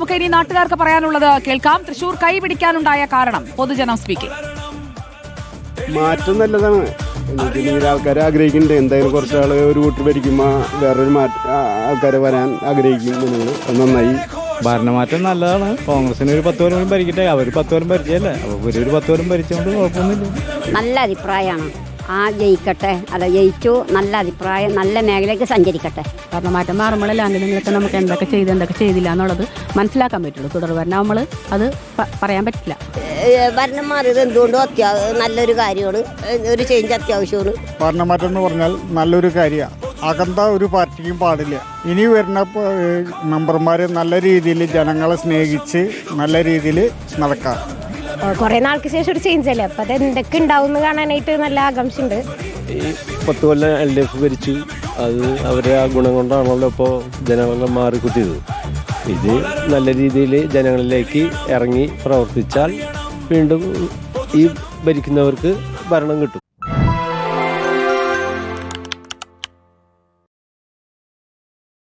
നമുക്ക് ഇനി നാട്ടുകാർക്ക് പറയാനുള്ളത് കേൾക്കാം. തൃശൂർ കൈപിടിക്കാനുണ്ടായ കാരണം പൊതുജനം സ്പീക്കിംഗ്. മാറ്റം നല്ലതാണ്. ആൾക്കാർ ആഗ്രഹിക്കുന്നുണ്ട്. എന്തായാലും കുറച്ചാൾ ഒരു കൂട്ടർ ഭരിക്കുമ്പോൾ വേറൊരു ആൾക്കാർ വരാൻ ആഗ്രഹിക്കുന്നു. നന്നായി. ഭരണമാറ്റം നല്ലതാണ്. കോൺഗ്രസിന് ഒരു 10 കൊല്ലം ഭരിക്കട്ടെ. അവർ 10 കൊല്ലം ഭരിച്ചല്ലേ, അപ്പോൾ ഒരു 10 കൊല്ലം ഭരിച്ചുകൊണ്ട് കുഴപ്പമൊന്നുമില്ല. നല്ല അഭിപ്രായമാണ്. ജയിക്കട്ടെ, അല്ല ജയിച്ചു. നല്ല അഭിപ്രായം, നല്ല മേഖലയ്ക്ക് സഞ്ചരിക്കട്ടെ. ഭരണമാറ്റം മാറുമ്പോഴല്ലേ എന്തെങ്കിലുമൊക്കെ നമുക്ക് എന്തൊക്കെ ചെയ്തില്ല എന്നുള്ളത് മനസ്സിലാക്കാൻ പറ്റുള്ളൂ. തുടർ ഭരണം നമ്മൾ അത് പറയാൻ പറ്റില്ല. ഭരണം മാറിയത് എന്തുകൊണ്ടും നല്ലൊരു കാര്യമാണ്. ഒരു ചേഞ്ച് അത്യാവശ്യമാണ്. ഭരണമാറ്റം എന്ന് പറഞ്ഞാൽ നല്ലൊരു കാര്യമാണ്. അകന്ത ഒരു പാർട്ടിക്കും പാടില്ല. ഇനി വരുന്ന മെമ്പർമാർ നല്ല രീതിയിൽ ജനങ്ങളെ സ്നേഹിച്ച് നല്ല രീതിയിൽ നടക്കാം. കുറെ നാൾക്ക് ശേഷം ഒരു ചേഞ്ച് അല്ലേ, അപ്പൊ അത് എന്തൊക്കെ ഉണ്ടാവും കാണാനായിട്ട് നല്ല ആകാംക്ഷയുണ്ട്. ഈ 10 കൊല്ലം LDF ഭരിച്ചു, അത് അവരുടെ ആ ഗുണം കൊണ്ടാണല്ലോ ഇപ്പോൾ ജനങ്ങളെല്ലാം മാറിക്കുത്തിയത്. ഇത് നല്ല രീതിയിൽ ജനങ്ങളിലേക്ക് ഇറങ്ങി പ്രവർത്തിച്ചാൽ വീണ്ടും ഈ ഭരിക്കുന്നവർക്ക് ഭരണം കിട്ടും.